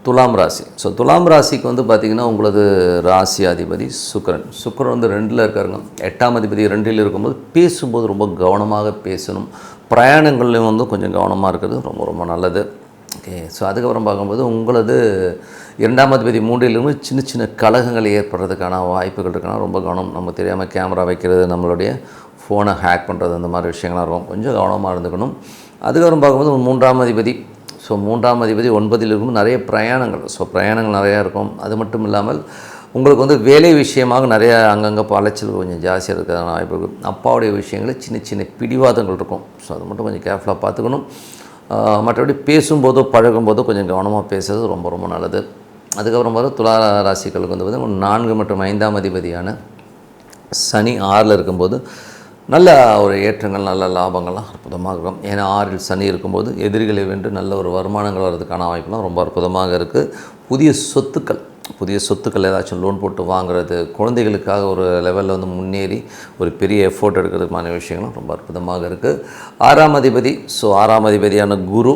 துலாம் ராசி. ஸோ துலாம் ராசிக்கு வந்து பார்த்திங்கன்னா உங்களது ராசி அதிபதி சுக்கிரன். சுக்கிரன் வந்து 2ல் இருக்காருங்க. 8ஆம் அதிபதி 2ல் இருக்கும்போது பேசும்போது ரொம்ப கவனமாக பேசணும். பிரயாணங்கள்லையும் வந்து கொஞ்சம் கவனமாக இருக்கிறது ரொம்ப ரொம்ப நல்லது. ஓகே. ஸோ அதுக்கப்புறம் பார்க்கும்போது உங்களது 2ஆம் அதிபதி 3ல் இருக்கும்போது சின்ன சின்ன கலகங்கள் ஏற்படுறதுக்கான வாய்ப்புகள் இருக்குன்னா ரொம்ப கவனம். நம்ம தெரியாமல் கேமரா வைக்கிறது, நம்மளுடைய ஃபோனை ஹேக் பண்ணுறது, அந்த மாதிரி விஷயங்கள்லாம் இருக்கும். கொஞ்சம் கவனமாக இருந்துக்கணும். அதுக்கப்புறம் பார்க்கும்போது 3ஆம் அதிபதி. ஸோ 3ஆம் அதிபதி 9ல் இருக்கும்போது நிறைய பிரயாணங்கள். ஸோ பிரயாணங்கள் நிறையா இருக்கும். அது மட்டும் இல்லாமல் உங்களுக்கு வந்து வேலை விஷயமாக நிறைய அங்கங்கே அலைச்சல் கொஞ்சம் ஜாஸ்தியாக இருக்கிறதான வாய்ப்பு இருக்குது. அப்பாவுடைய விஷயங்களில் சின்ன சின்ன பிடிவாதங்கள் இருக்கும். ஸோ அது மட்டும் கொஞ்சம் கேர்ஃபுல்லாக பார்த்துக்கணும். மற்றபடி பேசும்போதோ பழகும்போதோ கொஞ்சம் கவனமாக பேசுறது ரொம்ப ரொம்ப நல்லது. அதுக்கப்புறம் பார்த்தா துலா ராசிகளுக்கு வந்து பார்த்திங்கன்னா 4 மற்றும் 5ஆம் அதிபதியான சனி 6ல் இருக்கும்போது நல்ல ஒரு ஏற்றங்கள், நல்ல லாபங்கள்லாம் அற்புதமாக இருக்கும். ஏன்னா 6ல் சனி இருக்கும்போது எதிரிகளை வென்று நல்ல ஒரு வருமானங்கள் வர்றதுக்கான வாய்ப்புலாம் ரொம்ப அற்புதமாக இருக்குது. புதிய சொத்துக்கள் ஏதாச்சும் லோன் போட்டு வாங்குறது, குழந்தைகளுக்காக ஒரு லெவலில் வந்து முன்னேறி ஒரு பெரிய எஃபோர்ட் எடுக்கிறதுக்கான விஷயங்களும் ரொம்ப அற்புதமாக இருக்குது. 6ஆம் அதிபதி. ஸோ 6ஆம் அதிபதியான குரு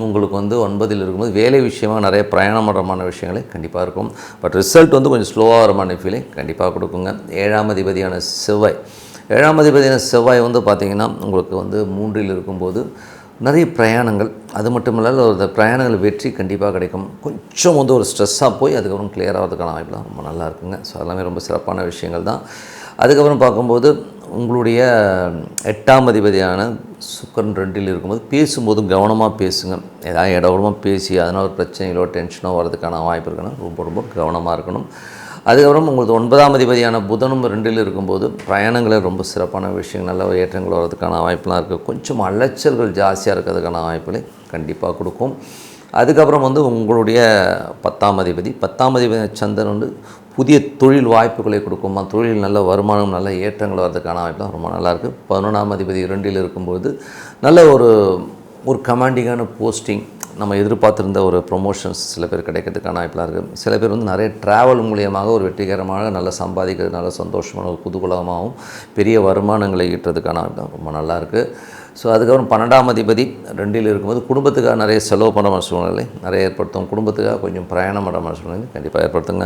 உங்களுக்கு வந்து 9ல் இருக்கும்போது வேலை விஷயமாக நிறைய பிரயாணமான விஷயங்களே கண்டிப்பாக இருக்கும். பட் ரிசல்ட் வந்து கொஞ்சம் ஸ்லோவாக வரமான ஃபீலிங் கண்டிப்பாக கொடுக்குங்க. 7ஆம் அதிபதியான செவ்வாய். 7ஆம் அதிபதியான செவ்வாய் வந்து பார்த்திங்கன்னா உங்களுக்கு வந்து 3ல் இருக்கும்போது நிறைய பிரயாணங்கள். அது மட்டும் இல்லாமல் ஒரு பிரயாணங்கள் வெற்றி கண்டிப்பாக கிடைக்கும். கொஞ்சம் வந்து ஒரு ஸ்ட்ரெஸ்ஸாக போய் அதுக்கப்புறம் கிளியர் ஆகிறதுக்கான வாய்ப்புலாம் ரொம்ப நல்லா இருக்குங்க. ஸோ எல்லாமே ரொம்ப சிறப்பான விஷயங்கள் தான். அதுக்கப்புறம் பார்க்கும்போது உங்களுடைய 8ஆம் அதிபதியான சுக்கிரன் 2ல் இருக்கும்போது பேசும்போது கவனமாக பேசுங்க. ஏதாவது இடவுடமாக பேசி அதனால் ஒரு பிரச்சனைகளோ டென்ஷனோ வர்றதுக்கான வாய்ப்பு இருக்குன்னா ரொம்ப ரொம்ப கவனமாக இருக்கணும். அதுக்கப்புறம் உங்களுக்கு 9ஆம் அதிபதியான புதனும் 2ல் இருக்கும்போது பிரயாணங்களில் ரொம்ப சிறப்பான விஷயங்கள், நல்ல ஏற்றங்கள் வர்றதுக்கான வாய்ப்புலாம் இருக்குது. கொஞ்சம் அலைச்சல்கள் ஜாஸ்தியாக இருக்கிறதுக்கான வாய்ப்புகளை கண்டிப்பாக கொடுக்கும். அதுக்கப்புறம் வந்து உங்களுடைய 10ஆம் அதிபதி சந்திரன் வந்து புதிய தொழில் வாய்ப்புகளை கொடுக்கும். தொழில் நல்ல வருமானம், நல்ல ஏற்றங்கள் வர்றதுக்கான வாய்ப்புலாம் ரொம்ப நல்லாயிருக்கு. 11ஆம் அதிபதி 2ல் இருக்கும்போது நல்ல ஒரு கமாண்டிங்கான போஸ்டிங், நம்ம எதிர்பார்த்துருந்த ஒரு ப்ரொமோஷன்ஸ் சில பேர் கிடைக்கிறதுக்கான வாய்ப்பெலாம் இருக்குது. சில பேர் வந்து நிறைய ட்ராவல் மூலியமாக ஒரு வெற்றிகரமாக நல்லா சம்பாதிக்கிறது, நல்ல சந்தோஷமான ஒரு குதூகலமாகவும் பெரிய வருமானங்களை ஈட்டுறதுக்கான வாய்ப்பு ரொம்ப நல்லாயிருக்கு. ஸோ அதுக்கப்புறம் 12ஆம் அதிபதி 2ல் இருக்கும்போது குடும்பத்துக்காக நிறைய செலவு பண்ணுற மாதிரி சூழ்நிலை நிறைய ஏற்படுத்தும். குடும்பத்துக்காக கொஞ்சம் பிரயாணம் பண்ணுற மாதிரி சூழ்நிலை கண்டிப்பாக ஏற்படுத்துங்க.